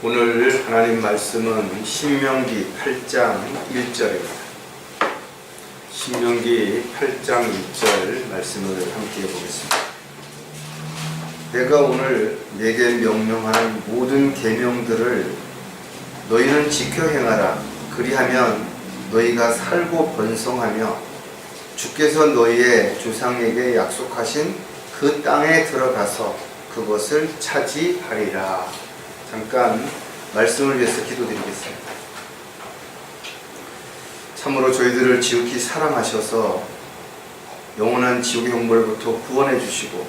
오늘 하나님 말씀은 신명기 8장 1절입니다. 신명기 8장 1절 말씀을 함께 보겠습니다. 내가 오늘 내게 명령하는 모든 계명들을 너희는 지켜 행하라. 그리하면 너희가 살고 번성하며 주께서 너희의 조상에게 약속하신 그 땅에 들어가서 그것을 차지하리라. 잠깐 말씀을 위해서 기도드리겠습니다. 참으로 저희들을 지극히 사랑하셔서 영원한 지옥의 형벌로부터 구원해 주시고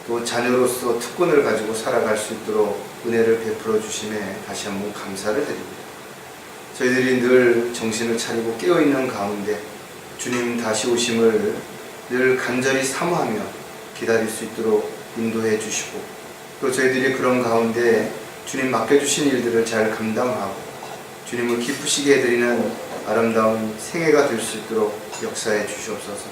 또 자녀로서 특권을 가지고 살아갈 수 있도록 은혜를 베풀어 주심에 다시 한번 감사를 드립니다. 저희들이 늘 정신을 차리고 깨어있는 가운데 주님 다시 오심을 늘 간절히 사모하며 기다릴 수 있도록 인도해 주시고 또 저희들이 그런 가운데 주님 맡겨주신 일들을 잘 감당하고 주님을 기쁘시게 해드리는 아름다운 생애가 될 수 있도록 역사해 주시옵소서.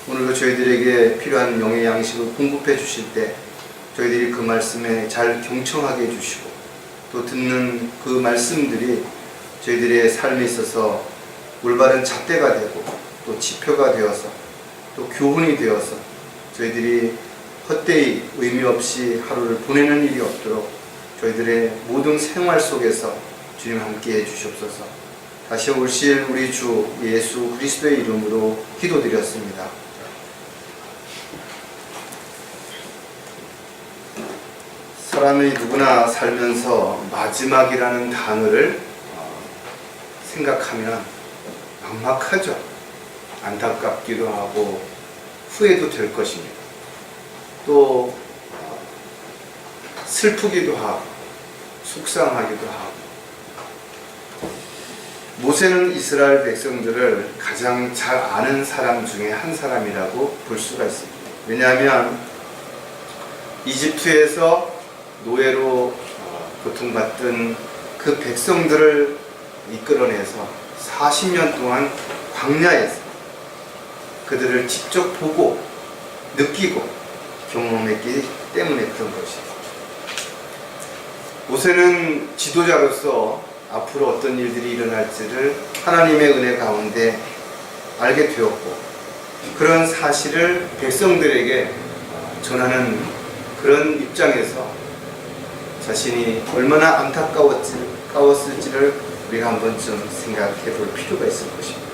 오늘도 저희들에게 필요한 영의 양식을 공급해 주실 때 저희들이 그 말씀에 잘 경청하게 해주시고 또 듣는 그 말씀들이 저희들의 삶에 있어서 올바른 잣대가 되고 또 지표가 되어서 또 교훈이 되어서 저희들이 헛되이 의미 없이 하루를 보내는 일이 없도록 저희들의 모든 생활 속에서 주님 함께 해주시옵소서. 다시 오실 우리 주 예수 그리스도의 이름으로 기도드렸습니다. 사람이 누구나 살면서 마지막이라는 단어를 생각하면 막막하죠. 안타깝기도 하고 후회도 될 것입니다. 또 슬프기도 하고 속상하기도 하고 모세는 이스라엘 백성들을 가장 잘 아는 사람 중에 한 사람이라고 볼 수가 있습니다. 왜냐하면 이집트에서 노예로 고통받던 그 백성들을 이끌어내서 40년 동안 광야에서 그들을 직접 보고 느끼고 경험했기 때문에 그런 것이죠. 모세는 지도자로서 앞으로 어떤 일들이 일어날지를 하나님의 은혜 가운데 알게 되었고 그런 사실을 백성들에게 전하는 그런 입장에서 자신이 얼마나 안타까웠을지를 우리가 한 번쯤 생각해 볼 필요가 있을 것입니다.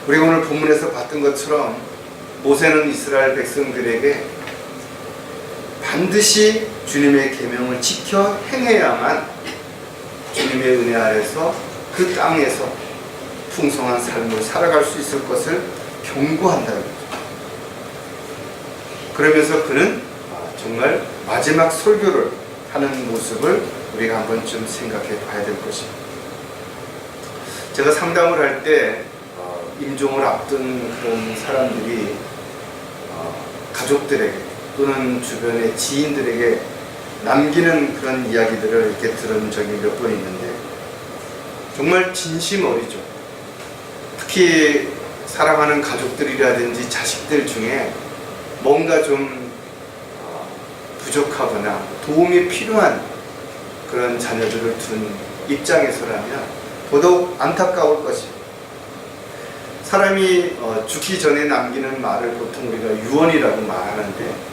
우리가 오늘 본문에서 봤던 것처럼 모세는 이스라엘 백성들에게 반드시 주님의 계명을 지켜 행해야만 주님의 은혜 아래서 그 땅에서 풍성한 삶을 살아갈 수 있을 것을 경고한다는 거죠. 그러면서 그는 정말 마지막 설교를 하는 모습을 우리가 한 번쯤 생각해 봐야 될 것입니다. 제가 상담을 할 때 임종을 앞둔 그런 사람들이 가족들에게 또는 주변의 지인들에게 남기는 그런 이야기들을 이렇게 들은 적이 몇 번 있는데 정말 진심 어리죠. 특히 사랑하는 가족들이라든지 자식들 중에 뭔가 좀 부족하거나 도움이 필요한 그런 자녀들을 둔 입장에서라면 더더욱 안타까울 것입니다. 사람이 죽기 전에 남기는 말을 보통 우리가 유언이라고 말하는데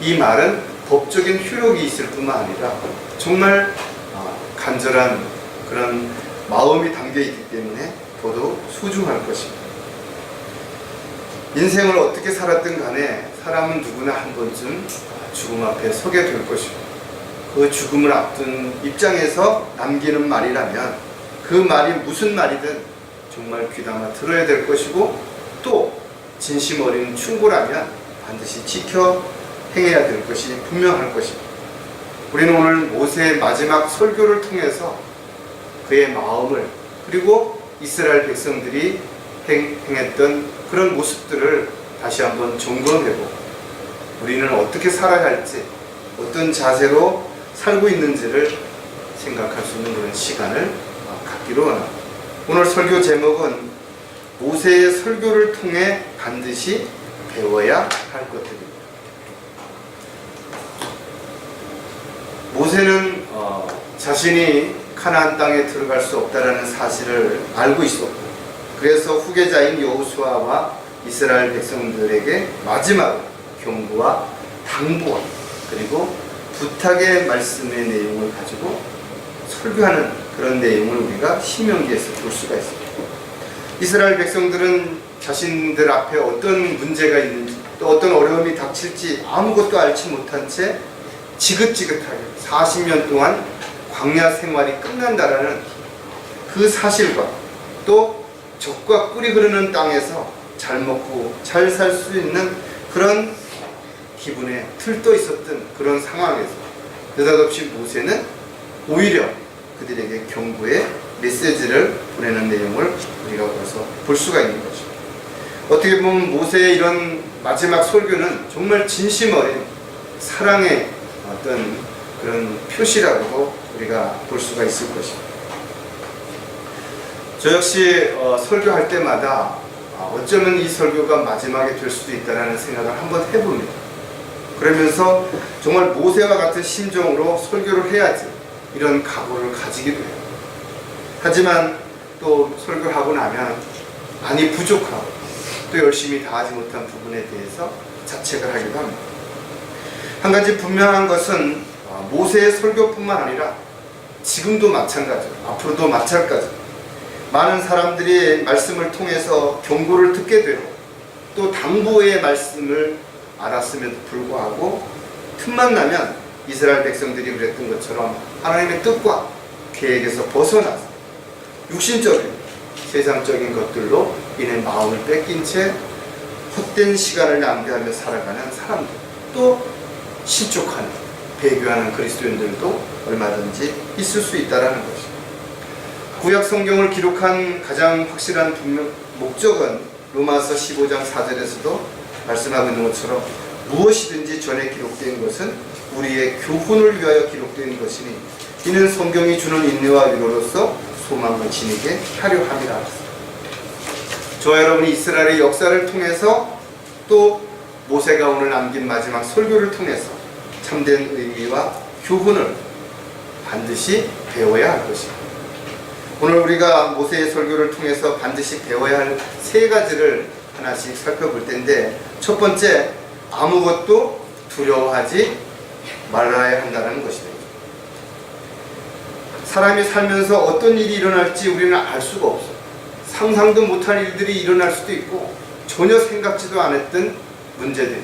이 말은 법적인 효력이 있을 뿐만 아니라 정말 간절한 그런 마음이 담겨있기 때문에 더더욱 소중할 것입니다. 인생을 어떻게 살았든 간에 사람은 누구나 한 번쯤 죽음 앞에 서게 될 것이고 그 죽음을 앞둔 입장에서 남기는 말이라면 그 말이 무슨 말이든 정말 귀담아 들어야 될 것이고 또 진심 어린 충고라면 반드시 지켜 행해야 될 것이 분명할 것입니다. 우리는 오늘 모세의 마지막 설교를 통해서 그의 마음을 그리고 이스라엘 백성들이 행했던 그런 모습들을 다시 한번 점검해보고 우리는 어떻게 살아야 할지 어떤 자세로 살고 있는지를 생각할 수 있는 그런 시간을 갖기로 원합니다. 오늘 설교 제목은 모세의 설교를 통해 반드시 배워야 할 것들입니다. 모세는 자신이 가나안 땅에 들어갈 수 없다라는 사실을 알고 있었고, 그래서 후계자인 여호수아와 이스라엘 백성들에게 마지막 경고와 당부와 그리고 부탁의 말씀의 내용을 가지고 설교하는 그런 내용을 우리가 신명기에서 볼 수가 있습니다. 이스라엘 백성들은 자신들 앞에 어떤 문제가 있는지 또 어떤 어려움이 닥칠지 아무것도 알지 못한 채 지긋지긋하게 40년 동안 광야 생활이 끝난다라는 그 사실과 또 적과 꿀이 흐르는 땅에서 잘 먹고 잘 살 수 있는 그런 기분에 들떠 있었던 그런 상황에서 느닷없이 모세는 오히려 그들에게 경고의 메시지를 보내는 내용을 우리가 여기서 볼 수가 있는 거죠. 어떻게 보면 모세의 이런 마지막 설교는 정말 진심 어린 사랑의 어떤 그런 표시라고 우리가 볼 수가 있을 것입니다. 저 역시 설교할 때마다 어쩌면 이 설교가 마지막에 될 수도 있다는 생각을 한번 해봅니다. 그러면서 정말 모세와 같은 심정으로 설교를 해야지 이런 각오를 가지기도 해요. 하지만 또 설교를 하고 나면 많이 부족하고 또 열심히 다하지 못한 부분에 대해서 자책을 하기도 합니다. 한 가지 분명한 것은 모세의 설교뿐만 아니라 지금도 마찬가지고 앞으로도 마찬가지고 많은 사람들이 말씀을 통해서 경고를 듣게 되고 또 당부의 말씀을 알았음에도 불구하고 틈만 나면 이스라엘 백성들이 그랬던 것처럼 하나님의 뜻과 계획에서 벗어나서 육신적인 세상적인 것들로 인해 마음을 뺏긴 채 헛된 시간을 낭비하며 살아가는 사람들, 또 실족하는 배교하는 그리스도인들도 얼마든지 있을 수 있다는 것입니다. 구약 성경을 기록한 가장 확실한 목적은 로마서 15장 4절에서도 말씀하고 있는 것처럼 무엇이든지 전에 기록된 것은 우리의 교훈을 위하여 기록된 것이니 이는 성경이 주는 인내와 위로로서 소망을 지니게 하려 함이라. 저와 여러분이 이스라엘의 역사를 통해서 또 모세가 오늘 남긴 마지막 설교를 통해서 참된 의미와 교훈을 반드시 배워야 할 것입니다. 오늘 우리가 모세의 설교를 통해서 반드시 배워야 할 세 가지를 하나씩 살펴볼 텐데, 첫 번째, 아무것도 두려워하지 말아야 한다는 것입니다. 사람이 살면서 어떤 일이 일어날지 우리는 알 수가 없어요. 상상도 못할 일들이 일어날 수도 있고 전혀 생각지도 않았던 문제들,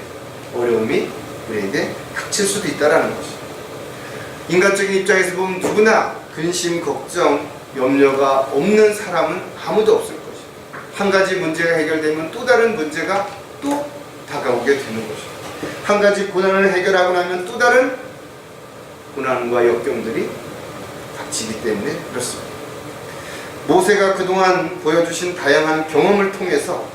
어려움이 우리에게 닥칠 수도 있다는 것이죠. 인간적인 입장에서 보면 누구나 근심, 걱정, 염려가 없는 사람은 아무도 없을 것이죠. 한 가지 문제가 해결되면 또 다른 문제가 또 다가오게 되는 것이죠. 한 가지 고난을 해결하고 나면 또 다른 고난과 역경들이 닥치기 때문에 그렇습니다. 모세가 그동안 보여주신 다양한 경험을 통해서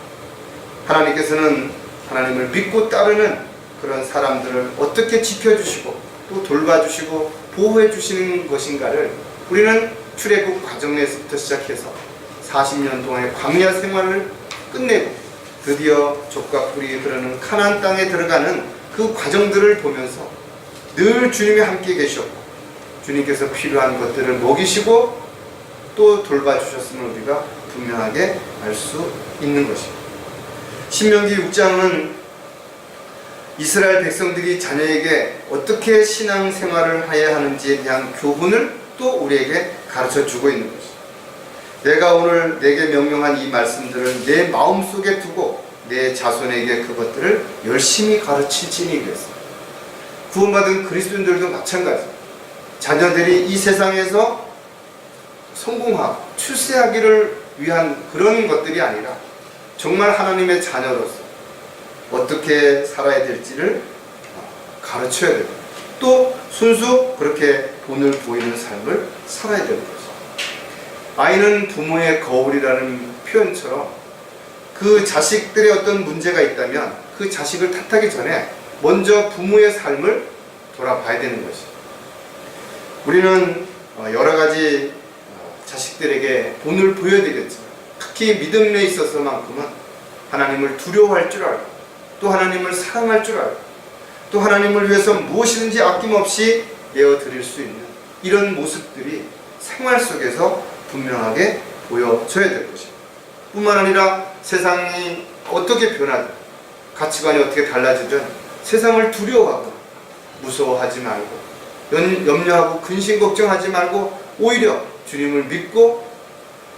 하나님께서는 하나님을 믿고 따르는 그런 사람들을 어떻게 지켜주시고 또 돌봐주시고 보호해 주시는 것인가를 우리는 출애굽 과정에서부터 시작해서 40년 동안의 광야 생활을 끝내고 드디어 족과 꿀이 흐르는 가나안 땅에 들어가는 그 과정들을 보면서 늘 주님이 함께 계셨고 주님께서 필요한 것들을 먹이시고 또 돌봐주셨음을 우리가 분명하게 알 수 있는 것입니다. 신명기 6장은 이스라엘 백성들이 자녀에게 어떻게 신앙생활을 해야 하는지에 대한 교훈을 또 우리에게 가르쳐주고 있는 것입니다. 내가 오늘 내게 명령한 이 말씀들을 내 마음속에 두고 내 자손에게 그것들을 열심히 가르치지니 그랬습니다. 구원받은 그리스도인들도 마찬가지입니다. 자녀들이 이 세상에서 성공하고 출세하기를 위한 그런 것들이 아니라 정말 하나님의 자녀로서 어떻게 살아야 될지를 가르쳐야 됩니다. 또 순수 그렇게 본을 보이는 삶을 살아야 되는 거죠. 아이는 부모의 거울이라는 표현처럼 그 자식들의 어떤 문제가 있다면 그 자식을 탓하기 전에 먼저 부모의 삶을 돌아봐야 되는 것이죠. 우리는 여러 가지 자식들에게 본을 보여드리겠지만 특히 믿음에 있어서만큼은 하나님을 두려워할 줄 알고 또 하나님을 사랑할 줄 알고 또 하나님을 위해서 무엇이든지 아낌없이 내어드릴 수 있는 이런 모습들이 생활 속에서 분명하게 보여져야 될 것입니다. 뿐만 아니라 세상이 어떻게 변하든 가치관이 어떻게 달라지든 세상을 두려워하거나 무서워하지 말고 염려하고 근심 걱정하지 말고 오히려 주님을 믿고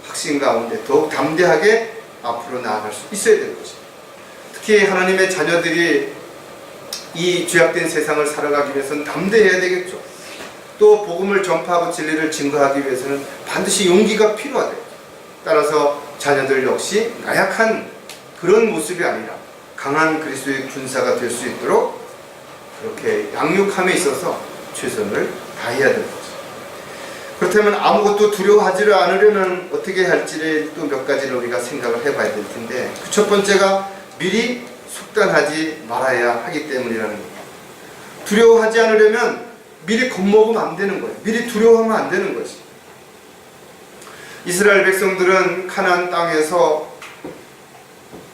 확신 가운데 더욱 담대하게 앞으로 나아갈 수 있어야 될 것입니다. 특히 하나님의 자녀들이 이 죄악된 세상을 살아가기 위해서는 담대해야 되겠죠. 또 복음을 전파하고 진리를 증거하기 위해서는 반드시 용기가 필요하대요. 따라서 자녀들 역시 나약한 그런 모습이 아니라 강한 그리스도의 군사가 될 수 있도록 그렇게 양육함에 있어서 최선을 다해야 되는 거죠. 그렇다면 아무것도 두려워하지를 않으려면 어떻게 할지를 또 몇 가지를 우리가 생각을 해봐야 될 텐데, 그 첫 번째가 미리 속단하지 말아야 하기 때문이라는 거예요. 두려워하지 않으려면 미리 겁먹으면 안 되는 거예요. 미리 두려워하면 안 되는 것이. 이스라엘 백성들은 가나안 땅에서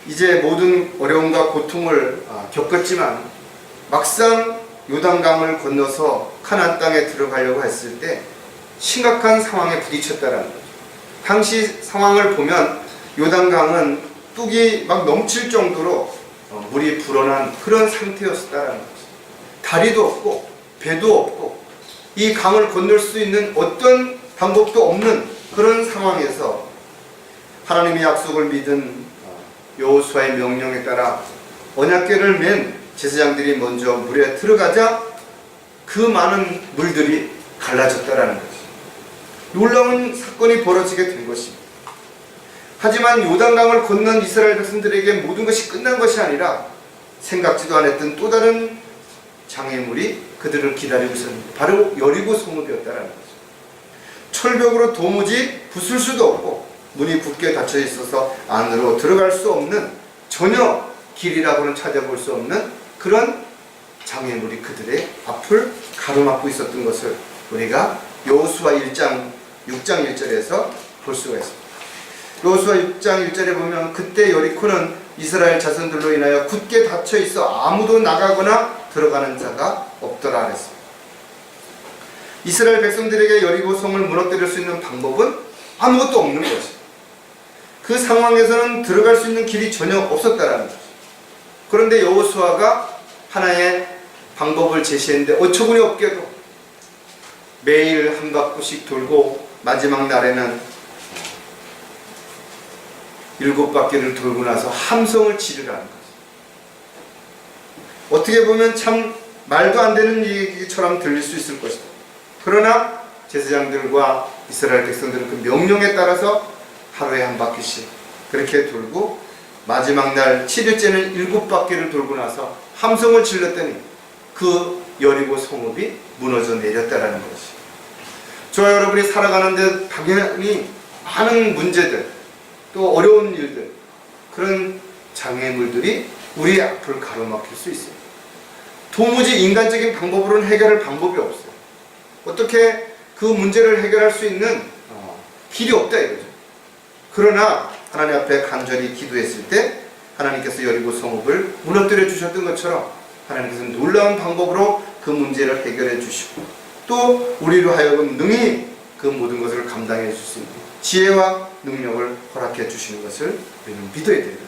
이제 모든 어려움과 고통을 겪었지만 막상 요단강을 건너서 가나안 땅에 들어가려고 했을 때 심각한 상황에 부딪혔다라는 거죠. 당시 상황을 보면 요단강은 뚝이 막 넘칠 정도로 물이 불어난 그런 상태였다라는 거죠. 다리도 없고 배도 없고 이 강을 건널 수 있는 어떤 방법도 없는 그런 상황에서 하나님의 약속을 믿은 여호수아의 명령에 따라 언약궤를 맨 제사장들이 먼저 물에 들어가자 그 많은 물들이 갈라졌다라는 거죠. 놀라운 사건이 벌어지게 된 것입니다. 하지만 요단강을 건넌 이스라엘 백성들에게 모든 것이 끝난 것이 아니라 생각지도 않았던 또 다른 장애물이 그들을 기다리고 있었는데 바로 여리고 성읍이었다라는 거죠. 철벽으로 도무지 부술 수도 없고 문이 굳게 닫혀 있어서 안으로 들어갈 수 없는, 전혀 길이라고는 찾아볼 수 없는 그런 장애물이 그들의 앞을 가로막고 있었던 것을 우리가 여호수아 1장 6장 1절에서 볼 수가 있습니다. 여호수아 6장 1절에 보면 그때 여리코는 이스라엘 자손들로 인하여 굳게 닫혀 있어 아무도 나가거나 들어가는 자가 없더라 그랬습니다. 이스라엘 백성들에게 여리고 성을 무너뜨릴 수 있는 방법은 아무것도 없는 것입니다. 그 상황에서는 들어갈 수 있는 길이 전혀 없었다라는 거죠. 그런데 여호수아가 하나의 방법을 제시했는데 어처구니 없게도 매일 한 바퀴씩 돌고 마지막 날에는 7바퀴를 돌고 나서 함성을 지르라는 거죠. 어떻게 보면 참 말도 안 되는 얘기처럼 들릴 수 있을 것이다. 그러나 제사장들과 이스라엘 백성들은 그 명령에 따라서 하루에 한 바퀴씩 그렇게 돌고 마지막 날 7일째는 7바퀴를 돌고 나서 함성을 질렀더니 그 여리고 성읍이 무너져 내렸다라는 것이. 저와 여러분이 살아가는데 당연히 많은 문제들, 또 어려운 일들, 그런 장애물들이 우리의 앞을 가로막힐 수 있어요. 도무지 인간적인 방법으로는 해결할 방법이 없어요. 어떻게 그 문제를 해결할 수 있는 길이 없다 이거죠. 그러나 하나님 앞에 간절히 기도했을 때 하나님께서 여리고 성읍을 무너뜨려 주셨던 것처럼 하나님께서는 놀라운 방법으로 그 문제를 해결해 주시고 또 우리로 하여금 능히 그 모든 것을 감당해 줄 수 있는 지혜와 능력을 허락해 주시는 것을 우리는 믿어야 됩니다.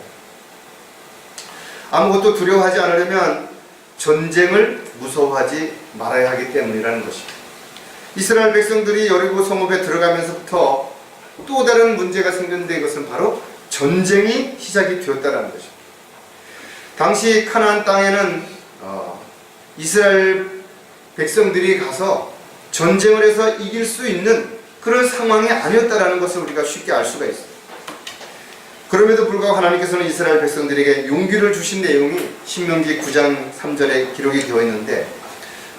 아무것도 두려워하지 않으려면 전쟁을 무서워하지 말아야 하기 때문이라는 것입니다. 이스라엘 백성들이 여리고 성읍에 들어가면서부터 또 다른 문제가 생겼는데 이것은 바로 전쟁이 시작이 되었다는 것입니다. 당시 가나안 땅에는 이스라엘 백성들이 가서 전쟁을 해서 이길 수 있는 그런 상황이 아니었다는 것을 우리가 쉽게 알 수가 있습니다. 그럼에도 불구하고 하나님께서는 이스라엘 백성들에게 용기를 주신 내용이 신명기 9장 3절에 기록이 되어 있는데,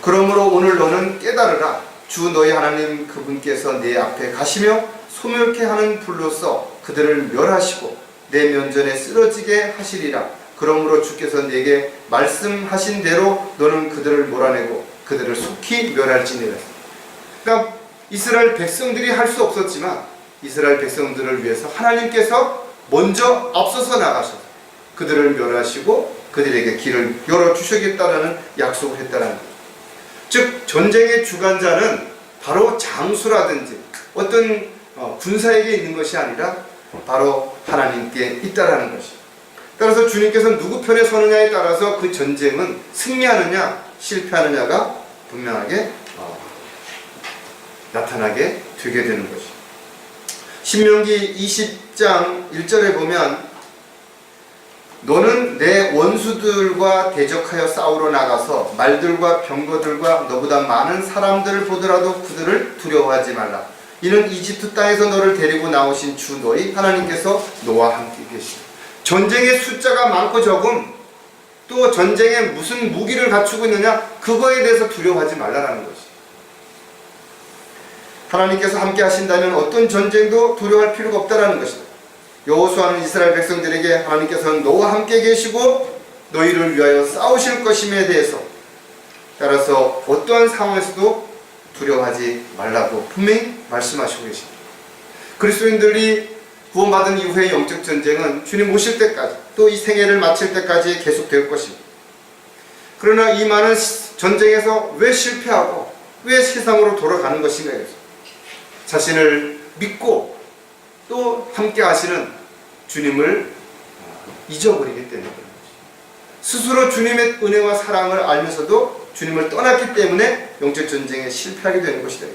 그러므로 오늘 너는 깨달으라. 주 너희 하나님 그분께서 내 앞에 가시며 소멸케 하는 불로서 그들을 멸하시고 내 면전에 쓰러지게 하시리라. 그러므로 주께서 내게 말씀하신 대로 너는 그들을 몰아내고 그들을 속히 멸할지니라. 그러니까 이스라엘 백성들이 할 수 없었지만 이스라엘 백성들을 위해서 하나님께서 먼저 앞서서 나가셔서 그들을 멸하시고 그들에게 길을 열어주시겠다라는 약속을 했다는 거예요. 즉 전쟁의 주관자는 바로 장수라든지 어떤 군사에게 있는 것이 아니라 바로 하나님께 있다라는 것이. 따라서 주님께서 누구 편에 서느냐에 따라서 그 전쟁은 승리하느냐 실패하느냐가 분명하게 나타나게 되게 되는 것이. 신명기 20장 1절에 보면 너는 내 원수들과 대적하여 싸우러 나가서 말들과 병거들과 너보다 많은 사람들을 보더라도 그들을 두려워하지 말라. 이는 이집트 땅에서 너를 데리고 나오신 주 너희 하나님께서 너와 함께 계시다. 전쟁의 숫자가 많고 적음, 또 전쟁에 무슨 무기를 갖추고 있느냐, 그거에 대해서 두려워하지 말라라는 것이. 하나님께서 함께 하신다면 어떤 전쟁도 두려워할 필요가 없다라는 것이다. 여호수아는 이스라엘 백성들에게 하나님께서는 너와 함께 계시고 너희를 위하여 싸우실 것임에 대해서, 따라서 어떠한 상황에서도 두려워하지 말라고 분명히 말씀하시고 계십니다. 그리스도인들이 구원받은 이후의 영적 전쟁은 주님 오실 때까지, 또 이 생애를 마칠 때까지 계속될 것입니다. 그러나 이 많은 전쟁에서 왜 실패하고 왜 세상으로 돌아가는 것인가 해서 자신을 믿고 또 함께 하시는 주님을 잊어버리기 때문에 그런 것입니다. 스스로 주님의 은혜와 사랑을 알면서도 주님을 떠났기 때문에 영적 전쟁에 실패하게 되는 것이다.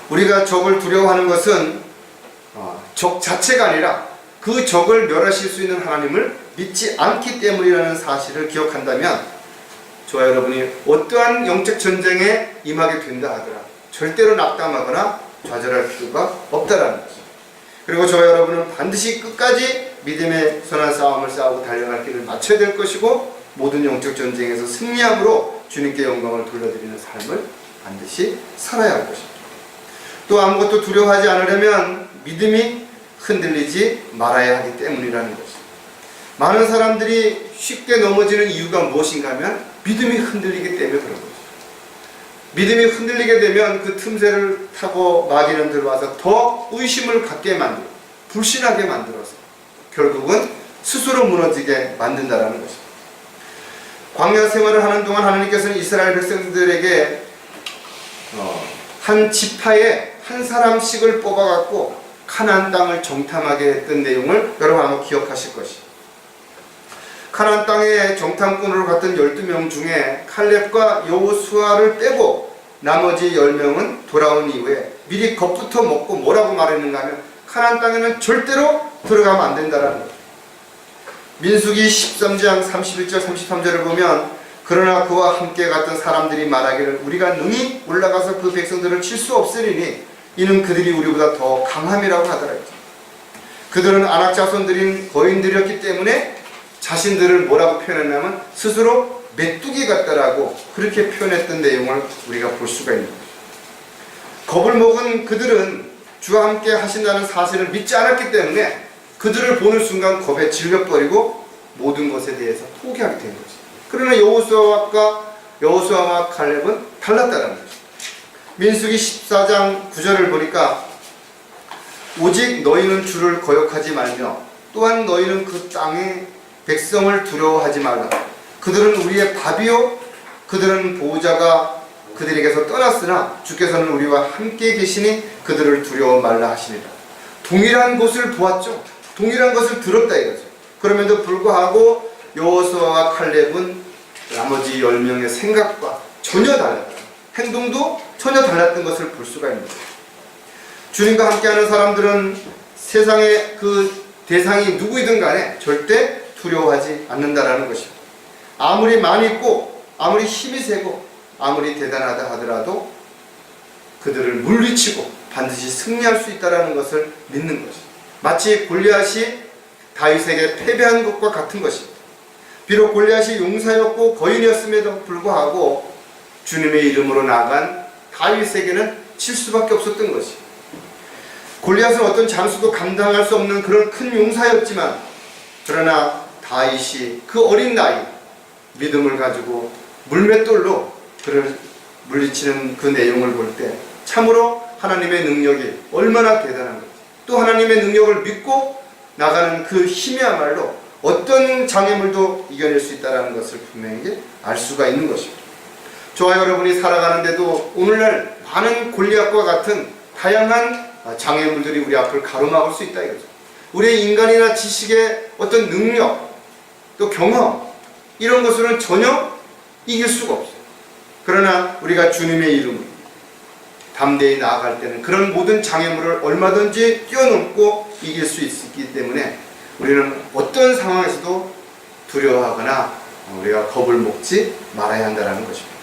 우리가 적을 두려워하는 것은 적 자체가 아니라 그 적을 멸하실 수 있는 하나님을 믿지 않기 때문이라는 사실을 기억한다면, 저와 여러분이 어떠한 영적 전쟁에 임하게 된다 하더라 절대로 낙담하거나 좌절할 필요가 없다라는 것입니다. 그리고 저와 여러분은 반드시 끝까지 믿음의 선한 싸움을 싸우고 달려갈 길을 맞춰야 될 것이고, 모든 영적 전쟁에서 승리함으로 주님께 영광을 돌려드리는 삶을 반드시 살아야 할 것입니다. 또 아무것도 두려워하지 않으려면 믿음이 흔들리지 말아야 하기 때문이라는 것입니다. 많은 사람들이 쉽게 넘어지는 이유가 무엇인가 하면 믿음이 흔들리기 때문에 그런 거죠. 믿음이 흔들리게 되면 그 틈새를 타고 마귀는 들어와서 더 의심을 갖게 만들고 불신하게 만들어서 결국은 스스로 무너지게 만든다는 것입니다. 광야 생활을 하는 동안 하나님께서는 이스라엘 백성들에게 한 지파에 한 사람씩을 뽑아갖고 가나안 땅을 정탐하게 했던 내용을 여러분 아마 기억하실 것이에요. 가나안 땅에 정탐꾼으로 갔던 12명 중에 칼렙과 여호수아를 빼고 나머지 10명은 돌아온 이후에 미리 겁부터 먹고 뭐라고 말했는가 하면 가나안 땅에는 절대로 들어가면 안 된다라는 거죠. 민수기 13장 31절 33절을 보면 그러나 그와 함께 갔던 사람들이 말하기를 우리가 능히 올라가서 그 백성들을 칠 수 없으리니 이는 그들이 우리보다 더 강함이라고 하더라. 그들은 아낙 자손들인 거인들이었기 때문에 자신들을 뭐라고 표현했냐면 스스로 메뚜기 같다라고 그렇게 표현했던 내용을 우리가 볼 수가 있는 거죠. 겁을 먹은 그들은 주와 함께 하신다는 사실을 믿지 않았기 때문에 그들을 보는 순간 겁에 질려버리고 모든 것에 대해서 포기하게 된 거죠. 그러나 여호수아와 칼렙은 달랐다는 거죠. 민수기 14장 9절을 보니까 오직 너희는 주를 거역하지 말며 또한 너희는 그 땅의 백성을 두려워하지 말라. 그들은 우리의 밥이요 그들은 보호자가 그들에게서 떠났으나 주께서는 우리와 함께 계시니 그들을 두려워 말라 하시니라. 동일한 것을 보았죠. 동일한 것을 들었다 이거죠. 그럼에도 불구하고 여호수아와 칼렙은 나머지 10명의 생각과 전혀 달랐다. 행동도 전혀 달랐던 것을 볼 수가 있는 거예요. 주님과 함께하는 사람들은 세상의 그 대상이 누구이든 간에 절대 두려워하지 않는다라는 것입니다. 아무리 많이 있고 아무리 힘이 세고 아무리 대단하다 하더라도 그들을 물리치고 반드시 승리할 수 있다는 것을 믿는 것입니다. 마치 골리앗이 다윗에게 패배한 것과 같은 것입니다. 비록 골리앗이 용사였고 거인이었음에도 불구하고 주님의 이름으로 나간 다윗에게는 칠 수밖에 없었던 것입니다. 골리앗은 어떤 장수도 감당할 수 없는 그런 큰 용사였지만 그러나 다윗이 그 어린 나이 믿음을 가지고 물맷돌로 그를 물리치는 그 내용을 볼 때 참으로 하나님의 능력이 얼마나 대단한 건지, 또 하나님의 능력을 믿고 나가는 그 힘이야말로 어떤 장애물도 이겨낼 수 있다는 것을 분명히 알 수가 있는 것입니다. 저와 여러분이 살아가는데도 오늘날 많은 골리앗과 같은 다양한 장애물들이 우리 앞을 가로막을 수 있다 이거죠. 우리의 인간이나 지식의 어떤 능력, 또 경험, 이런 것으로는 전혀 이길 수가 없어요. 그러나 우리가 주님의 이름으로 담대히 나아갈 때는 그런 모든 장애물을 얼마든지 뛰어넘고 이길 수 있기 때문에 우리는 어떤 상황에서도 두려워하거나 우리가 겁을 먹지 말아야 한다는 것입니다.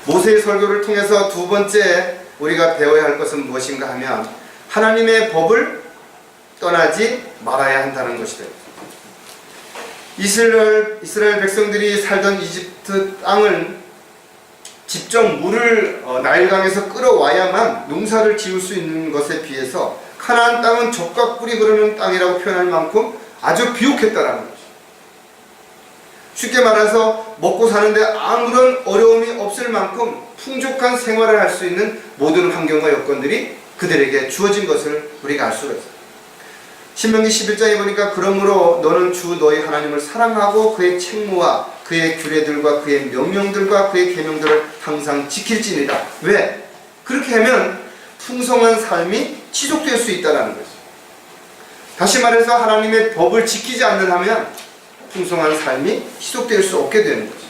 모세의 설교를 통해서 두 번째 우리가 배워야 할 것은 무엇인가 하면 하나님의 법을 떠나지 말아야 한다는 것이다. 이스라엘 백성들이 살던 이집트 땅을 직접 물을 나일강에서 끌어와야만 농사를 지을 수 있는 것에 비해서 가나안 땅은 젖과 꿀이 흐르는 땅이라고 표현할 만큼 아주 비옥했다라는 거죠. 쉽게 말해서 먹고 사는데 아무런 어려움이 없을 만큼 풍족한 생활을 할 수 있는 모든 환경과 여건들이 그들에게 주어진 것을 우리가 알 수가 있어요. 신명기 11장에 보니까 그러므로 너는 주 너희 하나님을 사랑하고 그의 책무와 그의 규례들과 그의 명령들과 그의 계명들을 항상 지킬지니라. 왜? 그렇게 하면 풍성한 삶이 지속될 수 있다는 거죠. 다시 말해서 하나님의 법을 지키지 않는 하면 풍성한 삶이 지속될 수 없게 되는 거죠.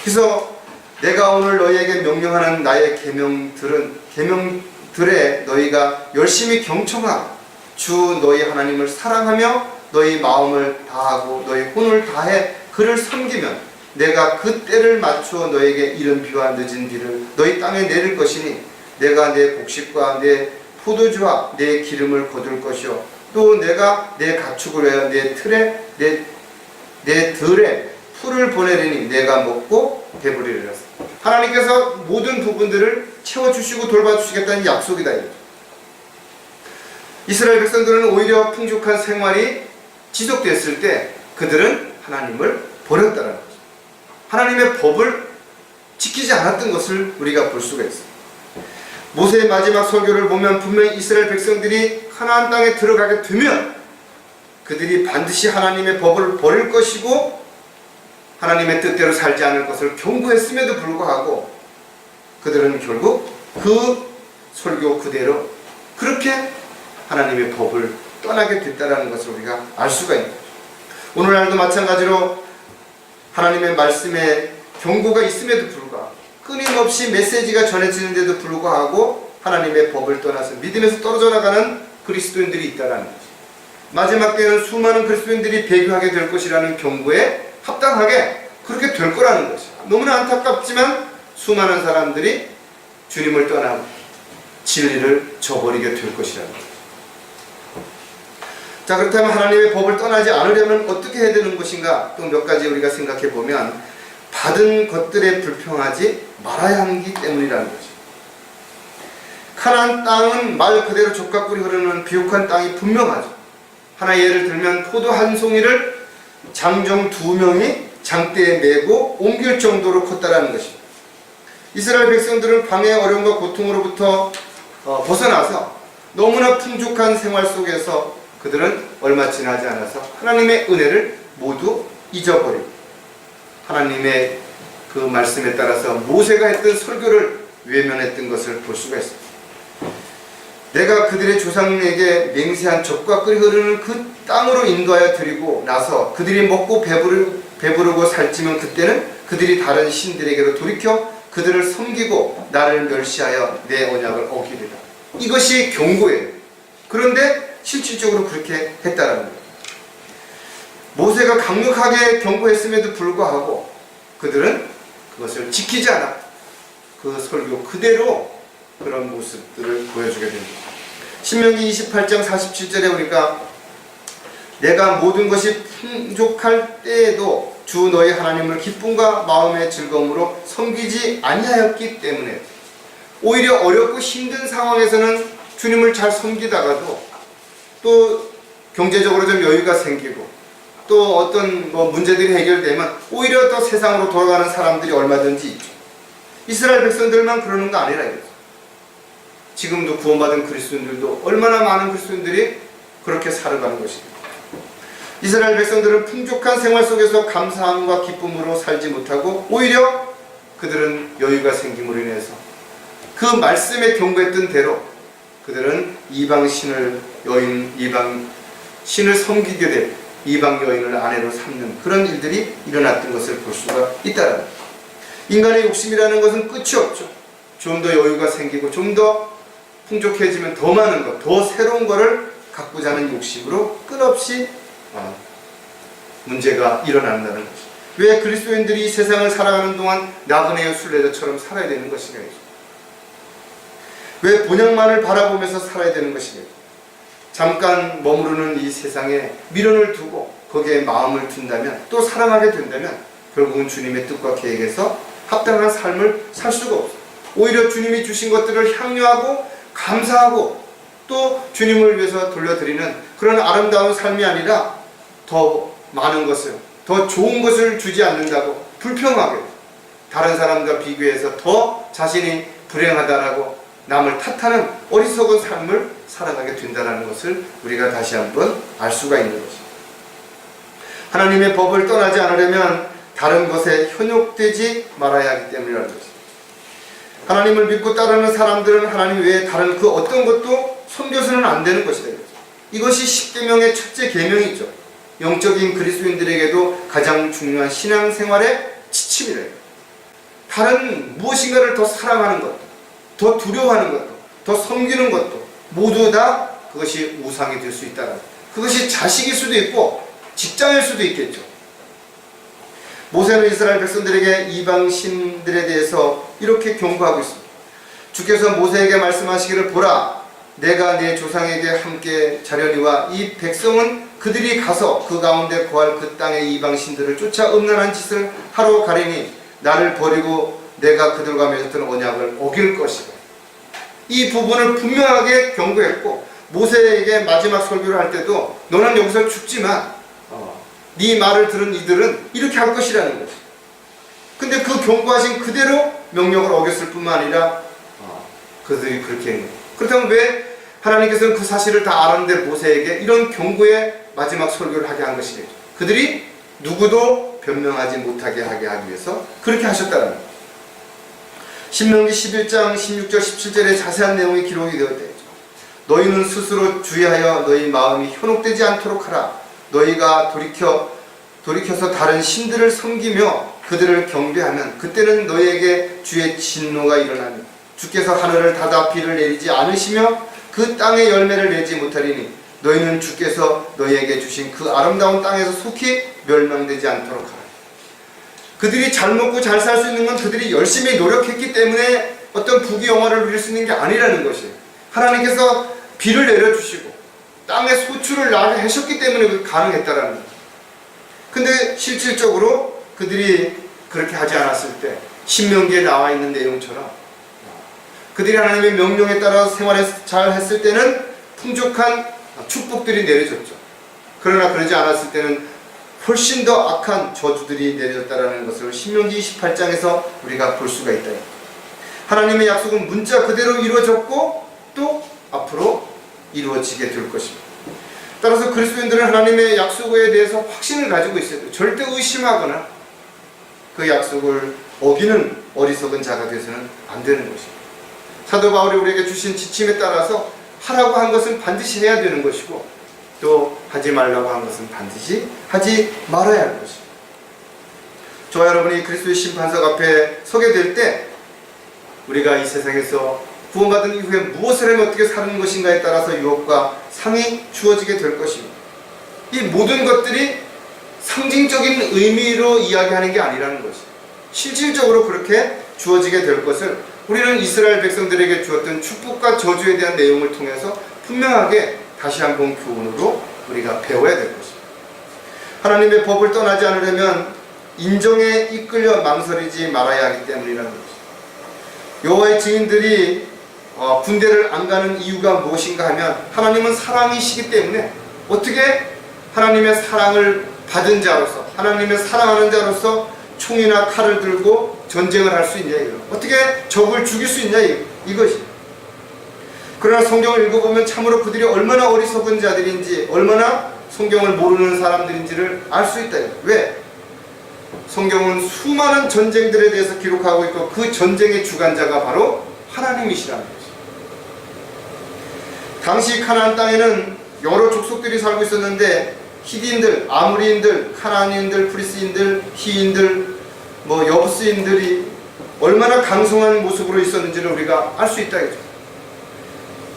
그래서 내가 오늘 너희에게 명령하는 나의 계명들에 너희가 열심히 경청하고 주 너희 하나님을 사랑하며 너희 마음을 다하고 너희 혼을 다해 그를 섬기면 내가 그 때를 맞추어 너에게 이른 비와 늦은 비를 너희 땅에 내릴 것이니 내가 내 곡식과 내 포도주와 내 기름을 거둘 것이요 또 내가 내 가축을 위하여 내 들에 풀을 보내리니 내가 먹고 배부리리라. 하나님께서 모든 부분들을 채워주시고 돌봐주시겠다는 약속이다. 이스라엘 백성들은 오히려 풍족한 생활이 지속됐을 때 그들은 하나님을 버렸다는 거죠. 하나님의 법을 지키지 않았던 것을 우리가 볼 수가 있어요. 모세의 마지막 설교를 보면 분명히 이스라엘 백성들이 가나안 땅에 들어가게 되면 그들이 반드시 하나님의 법을 버릴 것이고 하나님의 뜻대로 살지 않을 것을 경고했음에도 불구하고 그들은 결국 그 설교 그대로 그렇게 하나님의 법을 떠나게 됐다는 것을 우리가 알 수가 있는 거죠. 오늘날도 마찬가지로 하나님의 말씀에 경고가 있음에도 불구하고 끊임없이 메시지가 전해지는데도 불구하고 하나님의 법을 떠나서 믿음에서 떨어져 나가는 그리스도인들이 있다는 거죠. 마지막 때는 수많은 그리스도인들이 배교하게 될 것이라는 경고에 합당하게 그렇게 될 거라는 것이죠. 너무나 안타깝지만 수많은 사람들이 주님을 떠나고 진리를 저버리게 될 것이라는 거죠. 자, 그렇다면 하나님의 법을 떠나지 않으려면 어떻게 해야 되는 것인가? 또 몇 가지 우리가 생각해 보면 받은 것들에 불평하지 말아야 하기 때문이라는 거죠. 가나안 땅은 말 그대로 젖과 꿀이 흐르는 비옥한 땅이 분명하죠. 하나 예를 들면 포도 한 송이를 장정 2명이 장대에 메고 옮길 정도로 컸다라는 것입니다. 이스라엘 백성들은 광야의 어려움과 고통으로부터 벗어나서 너무나 풍족한 생활 속에서 그들은 얼마 지나지 않아서 하나님의 은혜를 모두 잊어버리고 하나님의 그 말씀에 따라서 모세가 했던 설교를 외면했던 것을 볼 수가 있습니다. 내가 그들의 조상에게 맹세한 젖과 꿀이 흐르는 그 땅으로 인도하여 드리고 나서 그들이 먹고 배부르고 살찌면 그때는 그들이 다른 신들에게로 돌이켜 그들을 섬기고 나를 멸시하여 내 언약을 어기리라. 이것이 경고예요. 그런데 실질적으로 그렇게 했다라는 거예요. 모세가 강력하게 경고했음에도 불구하고 그들은 그것을 지키지 않아 그 설교 그대로 그런 모습들을 보여주게 됩니다. 신명기 28장 47절에 보니까 내가 모든 것이 풍족할 때에도 주 너희 하나님을 기쁨과 마음의 즐거움으로 섬기지 아니하였기 때문에 오히려 어렵고 힘든 상황에서는 주님을 잘 섬기다가도 또 경제적으로 좀 여유가 생기고 또 어떤 문제들이 해결되면 오히려 더 세상으로 돌아가는 사람들이 얼마든지 있죠. 이스라엘 백성들만 그러는 거 아니라 이거죠. 지금도 구원받은 그리스도인들도 얼마나 많은 그리스도인들이 그렇게 살아가는 것입니다. 이스라엘 백성들은 풍족한 생활 속에서 감사함과 기쁨으로 살지 못하고 오히려 그들은 여유가 생김으로 인해서 그 말씀에 경고했던 대로 그들은 이방 신을 섬기게 될 이방 여인을 아내로 삼는 그런 일들이 일어났던 것을 볼 수가 있다는 거예요. 인간의 욕심이라는 것은 끝이 없죠. 좀 더 여유가 생기고 좀 더 풍족해지면 더 많은 것, 더 새로운 것을 갖고자 하는 욕심으로 끝없이 문제가 일어난다는 것이죠. 왜 그리스도인들이 이 세상을 살아가는 동안 나그네와 순례자처럼 살아야 되는 것이냐, 왜 본향만을 바라보면서 살아야 되는 것이냐. 잠깐 머무르는 이 세상에 미련을 두고 거기에 마음을 둔다면, 또 사랑하게 된다면 결국은 주님의 뜻과 계획에서 합당한 삶을 살 수가 없어요. 오히려 주님이 주신 것들을 향유하고 감사하고 또 주님을 위해서 돌려드리는 그런 아름다운 삶이 아니라 더 많은 것을, 더 좋은 것을 주지 않는다고 불평하게, 다른 사람과 비교해서 더 자신이 불행하다라고 남을 탓하는 어리석은 삶을 살아가게 된다는 것을 우리가 다시 한번 알 수가 있는 것입니다. 하나님의 법을 떠나지 않으려면 다른 것에 현혹되지 말아야 하기 때문이라는 것입니다. 하나님을 믿고 따르는 사람들은 하나님 외에 다른 그 어떤 것도 섬겨서는 안 되는 것이다. 이것이 십계명의 첫째 계명이죠. 영적인 그리스도인들에게도 가장 중요한 신앙생활의 지침이래요. 다른 무엇인가를 더 사랑하는 것도, 더 두려워하는 것도, 더 섬기는 것도 모두 다 그것이 우상이 될 수 있다는 것. 그것이 자식일 수도 있고 직장일 수도 있겠죠. 모세는 이스라엘 백성들에게 이방신들에 대해서 이렇게 경고하고 있습니다. 주께서 모세에게 말씀하시기를, 보라, 내가 내 조상에게 함께 자려니와 이 백성은 그들이 가서 그 가운데 거할 그 땅의 이방신들을 쫓아 음란한 짓을 하러 가리니 나를 버리고 내가 그들과 맺었던 언약을 어길 것이다. 이 부분을 분명하게 경고했고, 모세에게 마지막 설교를 할 때도 너는 여기서 죽지만 네 말을 들은 이들은 이렇게 할 것이라는 거지. 근데 그 경고하신 그대로 명령을 어겼을 뿐만 아니라 그들이 그렇게 했는 거예요. 그렇다면 왜 하나님께서는 그 사실을 다 알았는데 모세에게 이런 경고의 마지막 설교를 하게 한 것이겠죠. 그들이 누구도 변명하지 못하게 하게 하기 위해서 그렇게 하셨다는 거예요. 신명기 11장 16절 17절에 자세한 내용이 기록이 되어 있죠. 너희는 스스로 주의하여 너희 마음이 현혹되지 않도록 하라. 너희가 돌이켜서 다른 신들을 섬기며 그들을 경배하면 그때는 너희에게 주의 진노가 일어나며 주께서 하늘을 닫아 비를 내리지 않으시며 그 땅에 열매를 내지 못하리니 너희는 주께서 너희에게 주신 그 아름다운 땅에서 속히 멸망되지 않도록 하라. 그들이 잘 먹고 잘 살 수 있는 건 그들이 열심히 노력했기 때문에 어떤 부귀영화를 누릴 수 있는 게 아니라는 것이에요. 하나님께서 비를 내려주시고 땅에 소출을 나게 하셨기 때문에 가능했다라는 거예요. 근데 실질적으로 그들이 그렇게 하지 않았을 때 신명기에 나와 있는 내용처럼 그들이 하나님의 명령에 따라 생활을 잘 했을 때는 풍족한 축복들이 내려졌죠. 그러나 그러지 않았을 때는 훨씬 더 악한 저주들이 내려졌다는 것을 신명기 28장에서 우리가 볼 수가 있다. 하나님의 약속은 문자 그대로 이루어졌고 또 앞으로 이루어지게 될 것입니다. 따라서 그리스도인들은 하나님의 약속에 대해서 확신을 가지고 있어야 돼요. 절대 의심하거나 그 약속을 어기는 어리석은 자가 되어서는 안 되는 것입니다. 사도 바울이 우리에게 주신 지침에 따라서 하라고 한 것은 반드시 해야 되는 것이고 또 하지 말라고 한 것은 반드시 하지 말아야 하는 것입니다. 저와 여러분이 그리스도의 심판석 앞에 서게 될 때 우리가 이 세상에서 구원받은 이후에 무엇을 하면 어떻게 사는 것인가에 따라서 유업과 상이 주어지게 될 것입니다. 이 모든 것들이 상징적인 의미로 이야기하는 게 아니라는 것이죠. 실질적으로 그렇게 주어지게 될 것을 우리는 이스라엘 백성들에게 주었던 축복과 저주에 대한 내용을 통해서 분명하게 다시 한번 교훈으로 우리가 배워야 될 것입니다. 하나님의 법을 떠나지 않으려면 인정에 이끌려 망설이지 말아야 하기 때문이라는 것입니다. 여호와의 증인들이 군대를 안 가는 이유가 무엇인가 하면 하나님은 사랑이시기 때문에 어떻게 하나님의 사랑을 받은 자로서 하나님의 사랑하는 자로서 총이나 칼을 들고 전쟁을 할 수 있냐 이거. 어떻게 적을 죽일 수 있냐 이것이. 그러나 성경을 읽어보면 참으로 그들이 얼마나 어리석은 자들인지 얼마나 성경을 모르는 사람들인지를 알 수 있다. 왜? 성경은 수많은 전쟁들에 대해서 기록하고 있고 그 전쟁의 주관자가 바로 하나님이시라는 거죠. 당시 가나안 땅에는 여러 족속들이 살고 있었는데 히딘들, 아모리인들, 카나안인들, 프리스인들, 히인들, 여부스인들이 얼마나 강성한 모습으로 있었는지를 우리가 알 수 있다.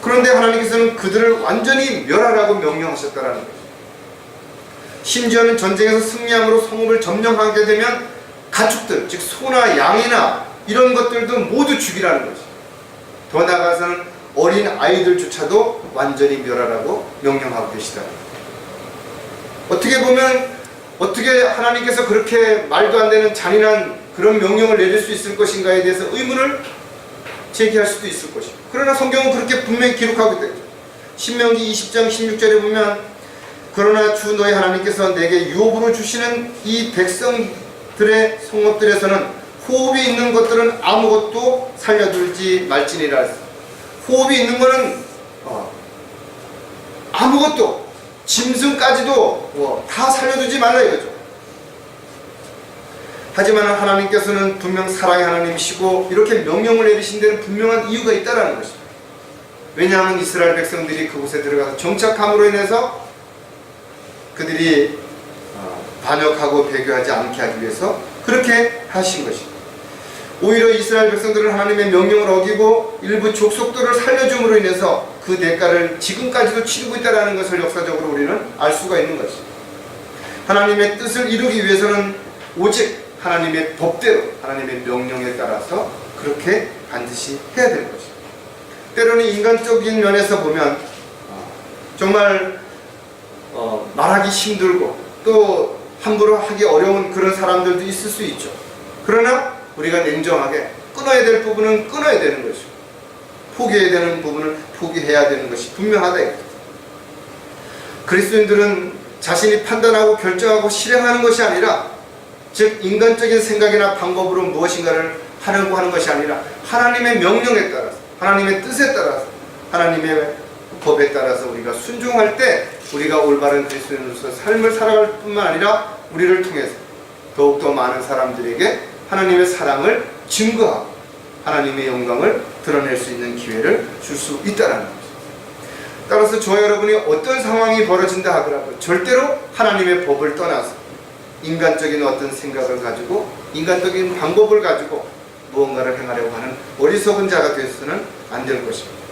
그런데 하나님께서는 그들을 완전히 멸하라고 명령하셨다는 거죠. 심지어는 전쟁에서 승리함으로 성읍을 점령하게 되면 가축들, 즉 소나 양이나 이런 것들도 모두 죽이라는 거죠. 더 나아가서는 어린 아이들조차도 완전히 멸하라고 명령하고 계시다. 어떻게 보면 어떻게 하나님께서 그렇게 말도 안 되는 잔인한 그런 명령을 내릴 수 있을 것인가에 대해서 의문을 제기할 수도 있을 것이고, 그러나 성경은 그렇게 분명히 기록하고 있다. 신명기 20장 16절에 보면 그러나 주 너의 하나님께서 내게 유업으로 주시는 이 백성들의 성읍들에서는 호흡이 있는 것들은 아무것도 살려두지 말지니라. 호흡이 있는 것은 아무것도, 짐승까지도 다 살려두지 말라 이거죠. 하지만 하나님께서는 분명 사랑의 하나님이시고 이렇게 명령을 내리신 데는 분명한 이유가 있다는 것입니다. 왜냐하면 이스라엘 백성들이 그곳에 들어가서 정착함으로 인해서 그들이 반역하고 배교하지 않게 하기 위해서 그렇게 하신 것입니다. 오히려 이스라엘 백성들은 하나님의 명령을 어기고 일부 족속들을 살려줌으로 인해서 그 대가를 지금까지도 치르고 있다는 것을 역사적으로 우리는 알 수가 있는 것입니다. 하나님의 뜻을 이루기 위해서는 오직 하나님의 법대로, 하나님의 명령에 따라서 그렇게 반드시 해야 되는 것입니다. 때로는 인간적인 면에서 보면 정말 말하기 힘들고 또 함부로 하기 어려운 그런 사람들도 있을 수 있죠. 그러나 우리가 냉정하게 끊어야 될 부분은 끊어야 되는 것이고 포기해야 되는 부분은 포기해야 되는 것이 분명하다. 그리스도인들은 자신이 판단하고 결정하고 실행하는 것이 아니라, 즉 인간적인 생각이나 방법으로 무엇인가를 하려고 하는 것이 아니라 하나님의 명령에 따라서, 하나님의 뜻에 따라서, 하나님의 법에 따라서 우리가 순종할 때 우리가 올바른 그리스도인으로서 삶을 살아갈 뿐만 아니라 우리를 통해서 더욱더 많은 사람들에게 하나님의 사랑을 증거하고 하나님의 영광을 드러낼 수 있는 기회를 줄 수 있다는 것입니다. 따라서 저와 여러분이 어떤 상황이 벌어진다 하더라도 절대로 하나님의 법을 떠나서 인간적인 어떤 생각을 가지고 인간적인 방법을 가지고 무언가를 행하려고 하는 어리석은 자가 되어서는 안 될 것입니다.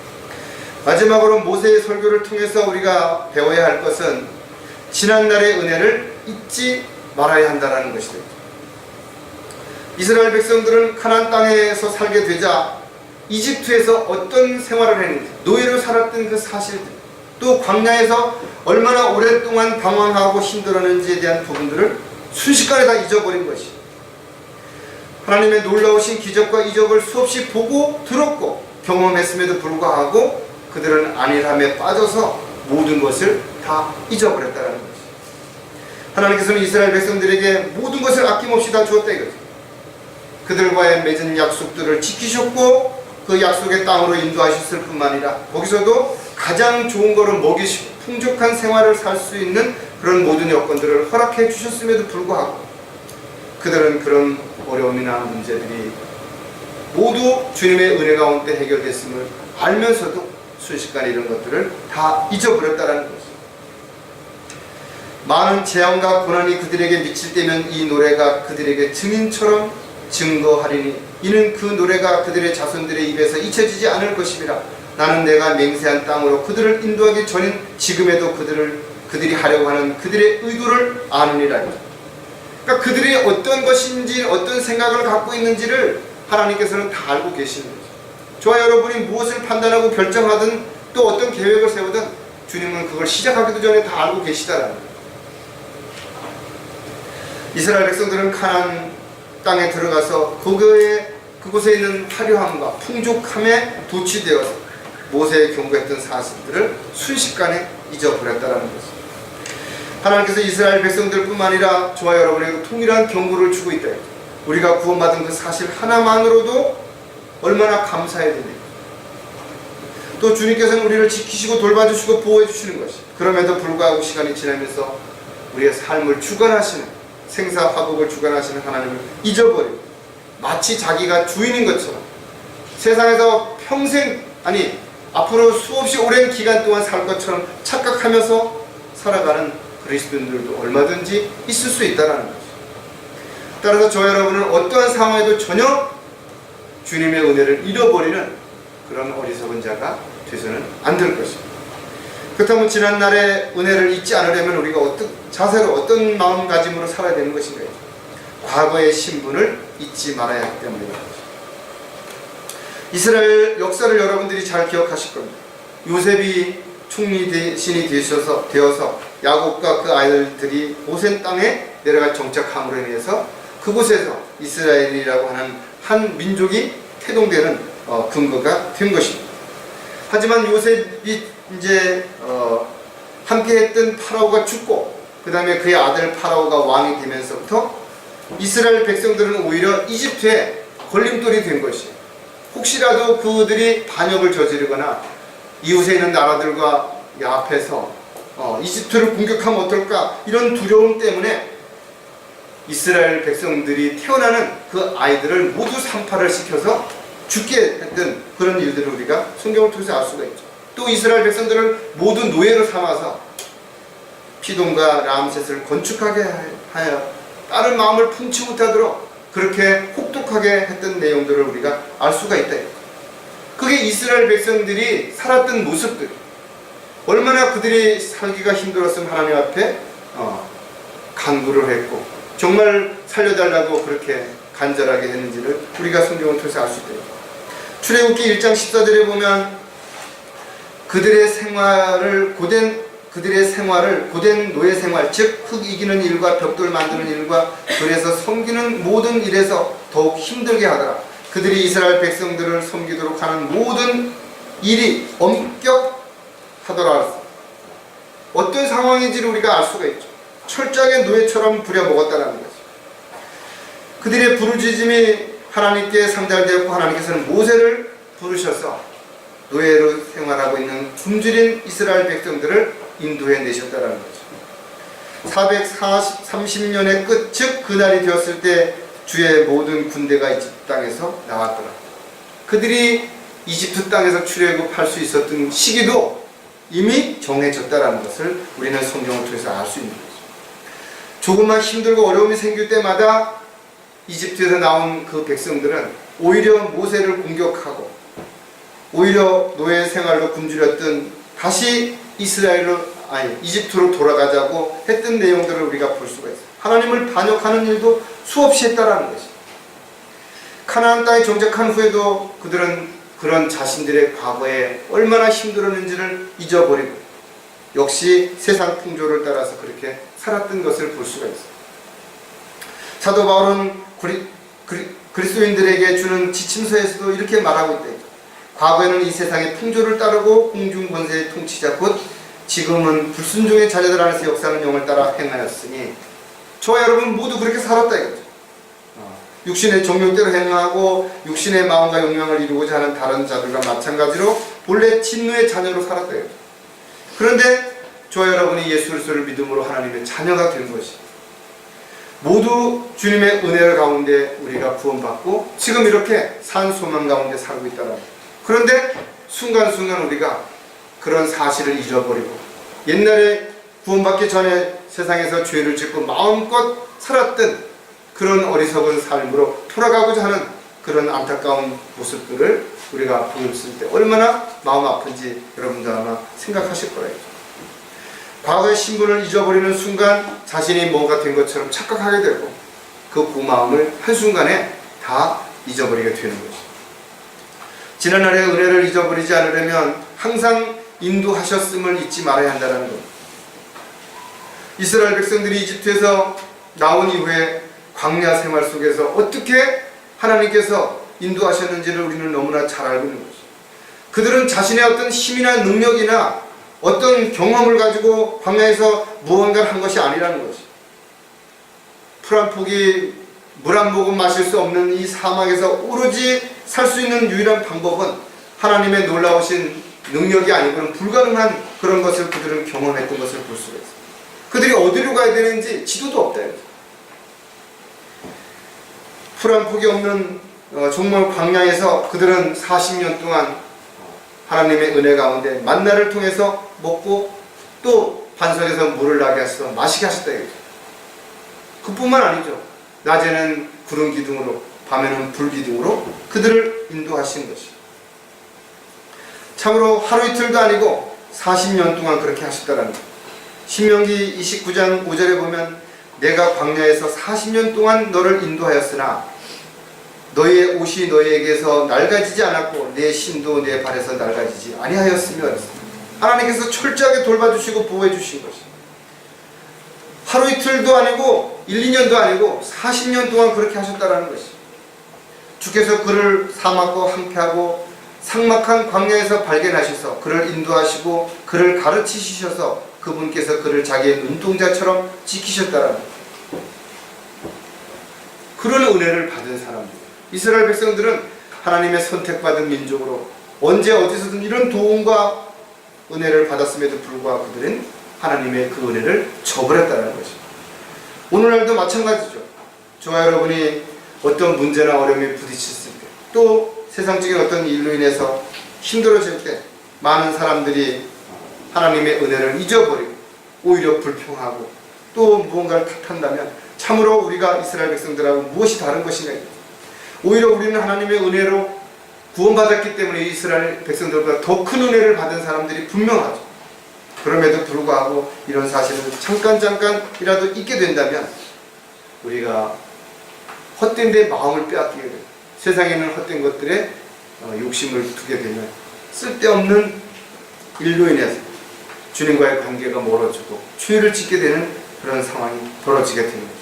마지막으로 모세의 설교를 통해서 우리가 배워야 할 것은 지난날의 은혜를 잊지 말아야 한다는 것이죠. 이스라엘 백성들은 가나안 땅에서 살게 되자 이집트에서 어떤 생활을 했는지, 노예로 살았던 그 사실들, 또 광야에서 얼마나 오랫동안 방황하고 힘들었는지에 대한 부분들을 순식간에 다 잊어버린 것이, 하나님의 놀라우신 기적과 이적을 수없이 보고 들었고 경험했음에도 불구하고 그들은 안일함에 빠져서 모든 것을 다 잊어버렸다는 것이, 하나님께서는 이스라엘 백성들에게 모든 것을 아낌없이 다 주었다 이거죠. 그들과의 맺은 약속들을 지키셨고 그 약속의 땅으로 인도하셨을 뿐만 아니라 거기서도 가장 좋은 것을 먹이시고 풍족한 생활을 살 수 있는 그런 모든 여건들을 허락해 주셨음에도 불구하고 그들은 그런 어려움이나 문제들이 모두 주님의 은혜 가운데 해결됐음을 알면서도 순식간에 이런 것들을 다 잊어버렸다는 것입니다. 많은 재앙과 고난이 그들에게 미칠 때면 이 노래가 그들에게 증인처럼 증거하리니 이는 그 노래가 그들의 자손들의 입에서 잊혀지지 않을 것이라. 나는 내가 맹세한 땅으로 그들을 인도하기 전인 지금에도 그들이 하려고 하는 그들의 의도를 아느니라. 그러니까 그들이 어떤 것인지 어떤 생각을 갖고 있는지를 하나님께서는 다 알고 계시는 거죠. 저와 여러분이 무엇을 판단하고 결정하든 또 어떤 계획을 세우든 주님은 그걸 시작하기도 전에 다 알고 계시다라는 거예요. 이스라엘 백성들은 가나안 땅에 들어가서 그곳에 있는 화려함과 풍족함에 도취되어서 모세의 경고했던 사실들을 순식간에 잊어버렸다는 것입니다. 하나님께서 이스라엘 백성들뿐만 아니라 저와 여러분에게 통일한 경고를 주고 있다. 우리가 구원받은 그 사실 하나만으로도 얼마나 감사해야 됩니까? 또 주님께서는 우리를 지키시고 돌봐주시고 보호해주시는 것이, 그럼에도 불구하고 시간이 지나면서 우리의 삶을 주관하시는, 생사화복을 주관하시는 하나님을 잊어버리고 마치 자기가 주인인 것처럼 세상에서 평생, 아니 앞으로 수없이 오랜 기간 동안 살 것처럼 착각하면서 살아가는 그리스도인들도 얼마든지 있을 수 있다는 것이죠. 따라서 저 여러분은 어떠한 상황에도 전혀 주님의 은혜를 잃어버리는 그런 어리석은 자가 되서는 안 될 것입니다. 그렇다면 지난날의 은혜를 잊지 않으려면 우리가 어떤 자세로, 어떤 마음가짐으로 살아야 되는 것인가요? 과거의 신분을 잊지 말아야 하기 때문입니다. 이스라엘 역사를 여러분들이 잘 기억하실 겁니다. 요셉이 총리 대신이 되어서 야곱과 그 아이들이 고센 땅에 내려갈 정착함으로 인해서 그곳에서 이스라엘이라고 하는 한 민족이 태동되는 근거가 된 것입니다. 하지만 요셉이 이제 함께 했던 파라오가 죽고 그 다음에 그의 아들 파라오가 왕이 되면서부터 이스라엘 백성들은 오히려 이집트에 걸림돌이 된 것이에요. 혹시라도 그들이 반역을 저지르거나 이웃에 있는 나라들과 야합해서 이집트를 공격하면 어떨까, 이런 두려움 때문에 이스라엘 백성들이 태어나는 그 아이들을 모두 산파를 시켜서 죽게 했던 그런 일들을 우리가 성경을 통해서 알 수가 있죠. 또 이스라엘 백성들을 모두 노예로 삼아서 피돔과 람셋을 건축하게 하여 다른 마음을 품지 못하도록 그렇게 혹독하게 했던 내용들을 우리가 알 수가 있다. 그게 이스라엘 백성들이 살았던 모습들, 얼마나 그들이 살기가 힘들었으면 하나님 앞에 간구를 했고 정말 살려달라고 그렇게 간절하게 했는지를 우리가 성경을 통해서 알 수 있다. 출애굽기 1장 14절에 보면 그들의 생활을 고된 노예 생활, 즉 흙 이기는 일과 벽돌 만드는 일과 그래서 섬기는 모든 일에서 더욱 힘들게 하더라. 그들이 이스라엘 백성들을 섬기도록 하는 모든 일이 엄격하더라. 어떤 상황인지를 우리가 알 수가 있죠. 철저하게 노예처럼 부려먹었다는 거죠. 그들의 부르짖음이 하나님께 상달되었고 하나님께서는 모세를 부르셔서 노예로 생활하고 있는 굶주린 이스라엘 백성들을 인도해 내셨다는 거죠. 430년의 끝, 즉 그날이 되었을 때 주의 모든 군대가 이집트 땅에서 나왔더라. 그들이 이집트 땅에서 출애굽할 수 있었던 시기도 이미 정해졌다는 것을 우리는 성경을 통해서 알 수 있는 거죠. 조금만 힘들고 어려움이 생길 때마다 이집트에서 나온 그 백성들은 오히려 모세를 공격하고 오히려 노예 생활로 굶주렸던 다시 이집트로 돌아가자고 했던 내용들을 우리가 볼 수가 있어요. 하나님을 반역하는 일도 수없이 했다라는 것이. 가나안 땅에 정착한 후에도 그들은 그런 자신들의 과거에 얼마나 힘들었는지를 잊어버리고 역시 세상 풍조를 따라서 그렇게 살았던 것을 볼 수가 있어요. 사도 바울은 그리스도인들에게 주는 지침서에서도 이렇게 말하고 있다. 과거에는 이 세상의 풍조를 따르고 공중 권세의 통치자 곧 지금은 불순종의 자녀들 안에서 역사하는 영을 따라 행하였으니 저와 여러분 모두 그렇게 살았다 이거죠. 육신의 정욕대로 행하고 육신의 마음과 욕망을 이루고자 하는 다른 자들과 마찬가지로 본래 진노의 자녀로 살았다 이거죠. 그런데 저와 여러분이 예수 그리스도를 믿음으로 하나님의 자녀가 된 것이 모두 주님의 은혜 가운데 우리가 구원받고 지금 이렇게 산 소망 가운데 살고 있다는 거예요. 그런데 순간순간 우리가 그런 사실을 잊어버리고 옛날에 구원받기 전에 세상에서 죄를 짓고 마음껏 살았던 그런 어리석은 삶으로 돌아가고자 하는 그런 안타까운 모습들을 우리가 보였을 때 얼마나 마음 아픈지 여러분도 아마 생각하실 거예요. 과거의 신분을 잊어버리는 순간 자신이 뭐가 된 것처럼 착각하게 되고 그 고마움을 한순간에 다 잊어버리게 되는 거죠. 지난날의 은혜를 잊어버리지 않으려면 항상 인도하셨음을 잊지 말아야 한다는 겁니다. 이스라엘 백성들이 이집트에서 나온 이후에 광야 생활 속에서 어떻게 하나님께서 인도하셨는지를 우리는 너무나 잘 알고 있는 거죠. 그들은 자신의 어떤 힘이나 능력이나 어떤 경험을 가지고 광야에서 무언가를 한 것이 아니라는 거죠. 풀 한 포기 물 한 모금 마실 수 없는 이 사막에서 오로지 살 수 있는 유일한 방법은 하나님의 놀라우신 능력이 아니고는 불가능한 그런 것을 그들은 경험했던 것을 볼 수가 있어요. 그들이 어디로 가야 되는지 지도도 없다. 풀 한 폭이 없는 정말 광야에서 그들은 40년 동안 하나님의 은혜 가운데 만나를 통해서 먹고 또 반석에서 물을 나게 하셔서 마시게 하셨다. 그뿐만 아니죠. 낮에는 구름 기둥으로 밤에는 불 기둥으로 그들을 인도하신 것이죠. 참으로 하루 이틀도 아니고 40년 동안 그렇게 하셨다는 거예요. 신명기 29장 5절에 보면 내가 광야에서 40년 동안 너를 인도하였으나 너의 옷이 너희에게서 낡아지지 않았고 내 신도 내 발에서 낡아지지 아니하였으며 하나님께서 철저하게 돌봐주시고 보호해주신 것이에요. 하루 이틀도 아니고 1, 2년도 아니고 40년 동안 그렇게 하셨다는 것이에요. 주께서 그를 사막과 항폐하고 삭막한 광야에서 발견하셔서 그를 인도하시고 그를 가르치셔서 그분께서 그를 자기의 눈동자처럼 지키셨다는 거예요. 그런 은혜를 받은 사람들, 이스라엘 백성들은 하나님의 선택받은 민족으로 언제 어디서든 이런 도움과 은혜를 받았음에도 불구하고 그들은 하나님의 그 은혜를 저버렸다는 것이죠. 오늘날도 마찬가지죠. 저와 여러분이 어떤 문제나 어려움에 부딪혔을 때, 또 세상적인 어떤 일로 인해서 힘들어질 때 많은 사람들이 하나님의 은혜를 잊어버리고 오히려 불평하고 또 무언가를 탓한다면 참으로 우리가 이스라엘 백성들하고 무엇이 다른 것인가. 오히려 우리는 하나님의 은혜로 구원받았기 때문에 이스라엘 백성들보다 더 큰 은혜를 받은 사람들이 분명하죠. 그럼에도 불구하고 이런 사실을 잠깐이라도 잊게 된다면 우리가 헛된 데 마음을 빼앗기게 됩니다. 세상에 있는 헛된 것들에 욕심을 두게 되면 쓸데없는 일로 인해서 주님과의 관계가 멀어지고 추위를 짓게 되는 그런 상황이 벌어지게 되는 거죠.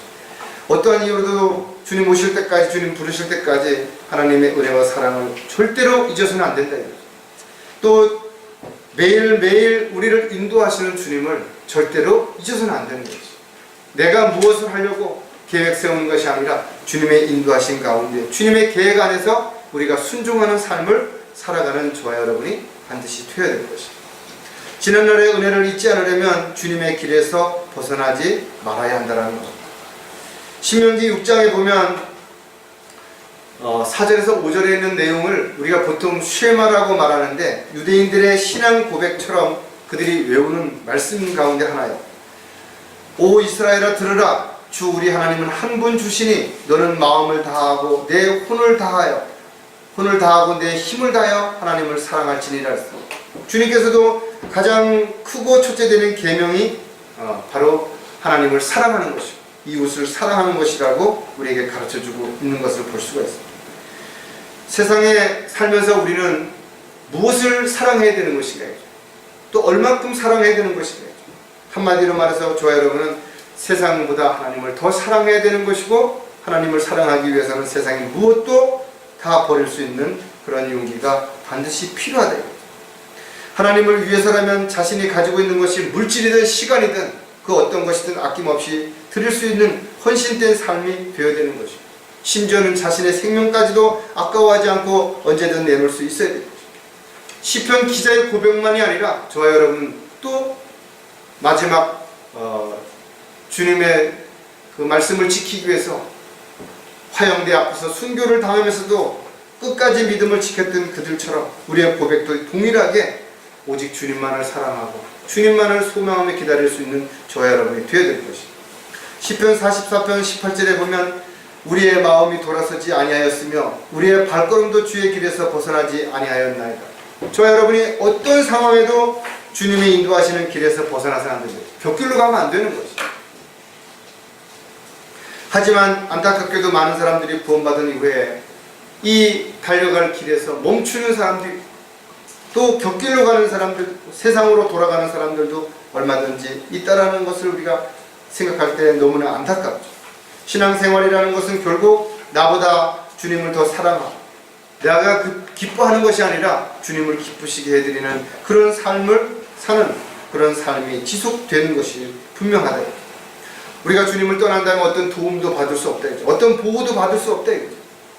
어떠한 이유로도 주님 오실 때까지, 주님 부르실 때까지 하나님의 은혜와 사랑을 절대로 잊어서는 안 된다. 또 매일매일 우리를 인도하시는 주님을 절대로 잊어서는 안 되는 거죠. 내가 무엇을 하려고 계획 세우는 것이 아니라 주님의 인도하신 가운데 주님의 계획 안에서 우리가 순종하는 삶을 살아가는 저와 여러분이 반드시 되어야 될 것입니다. 지난날의 은혜를 잊지 않으려면 주님의 길에서 벗어나지 말아야 한다는 것. 신명기 6장에 보면 4절에서 5절에 있는 내용을 우리가 보통 쉐마라고 말하는데 유대인들의 신앙 고백처럼 그들이 외우는 말씀 가운데 하나예요. 오 이스라엘아 들으라. 주 우리 하나님은 한 분 주시니 너는 마음을 다하고 내 혼을 다하고 내 힘을 다하여 하나님을 사랑할지니라. 주님께서도 가장 크고 첫째 되는 계명이 바로 하나님을 사랑하는 것이고 이웃을 사랑하는 것이라고 우리에게 가르쳐주고 있는 것을 볼 수가 있습니다. 세상에 살면서 우리는 무엇을 사랑해야 되는 것인가, 또 얼만큼 사랑해야 되는 것인가. 한마디로 말해서 저와 여러분은 세상보다 하나님을 더 사랑해야 되는 것이고 하나님을 사랑하기 위해서는 세상의 무엇도 다 버릴 수 있는 그런 용기가 반드시 필요하다. 하나님을 위해서라면 자신이 가지고 있는 것이 물질이든 시간이든 그 어떤 것이든 아낌없이 드릴 수 있는 헌신된 삶이 되어야 되는 것이고 심지어는 자신의 생명까지도 아까워하지 않고 언제든 내놓을 수 있어야 됩니다. 시편 기자의 고백만이 아니라 저와 여러분 또 마지막 주님의 그 말씀을 지키기 위해서 화형대 앞에서 순교를 당하면서도 끝까지 믿음을 지켰던 그들처럼 우리의 고백도 동일하게 오직 주님만을 사랑하고 주님만을 소망하며 기다릴 수 있는 저와 여러분이 되어야 될 것입니다. 시편 44편 18절에 보면 우리의 마음이 돌아서지 아니하였으며 우리의 발걸음도 주의 길에서 벗어나지 아니하였나이다. 저와 여러분이 어떤 상황에도 주님이 인도하시는 길에서 벗어나서 안 됩니다. 곁길로 가면 안 되는 것이죠. 하지만 안타깝게도 많은 사람들이 구원받은 이후에 이 달려갈 길에서 멈추는 사람들이 또 곁길로 가는 사람들, 세상으로 돌아가는 사람들도 얼마든지 있다라는 것을 우리가 생각할 때 너무나 안타깝죠. 신앙생활이라는 것은 결국 나보다 주님을 더 사랑하고 내가 기뻐하는 것이 아니라 주님을 기쁘시게 해드리는 그런 삶을 사는 그런 삶이 지속되는 것이 분명하다. 우리가 주님을 떠난다면 어떤 도움도 받을 수 없다. 어떤 보호도 받을 수 없다.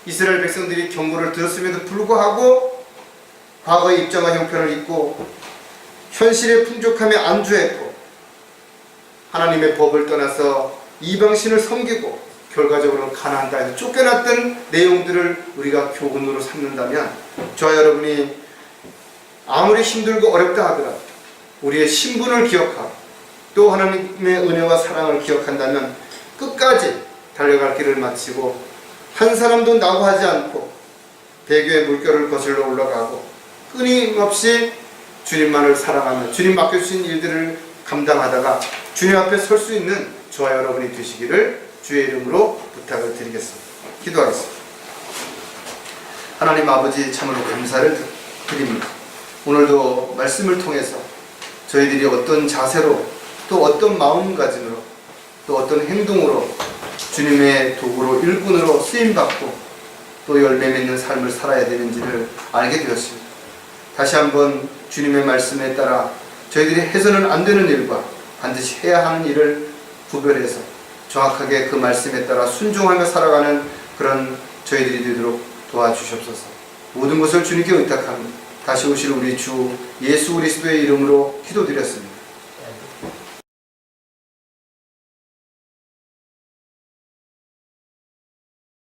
이스라엘 백성들이 경고를 들었음에도 불구하고 과거의 입장과 형편을 잊고 현실의 풍족함에 안주했고 하나님의 법을 떠나서 이방신을 섬기고 결과적으로 가나안 땅에서 쫓겨났던 내용들을 우리가 교훈으로 삼는다면 저와 여러분이 아무리 힘들고 어렵다 하더라도 우리의 신분을 기억하고 또 하나님의 은혜와 사랑을 기억한다면 끝까지 달려갈 길을 마치고 한 사람도 낙오하지 않고 배교의 물결을 거슬러 올라가고 끊임없이 주님만을 사랑하며 주님 맡겨주신 일들을 감당하다가 주님 앞에 설 수 있는 저와 여러분이 되시기를 주의 이름으로 부탁을 드리겠습니다. 기도하겠습니다. 하나님 아버지, 참으로 감사를 드립니다. 오늘도 말씀을 통해서 저희들이 어떤 자세로 또 어떤 마음가짐으로 또 어떤 행동으로 주님의 도구로 일꾼으로 쓰임받고 또 열매 맺는 삶을 살아야 되는지를 알게 되었습니다. 다시 한번 주님의 말씀에 따라 저희들이 해서는 안 되는 일과 반드시 해야 하는 일을 구별해서 정확하게 그 말씀에 따라 순종하며 살아가는 그런 저희들이 되도록 도와주시옵소서. 모든 것을 주님께 의탁합니다. 다시 오실 우리 주 예수 그리스도의 이름으로 기도드렸습니다.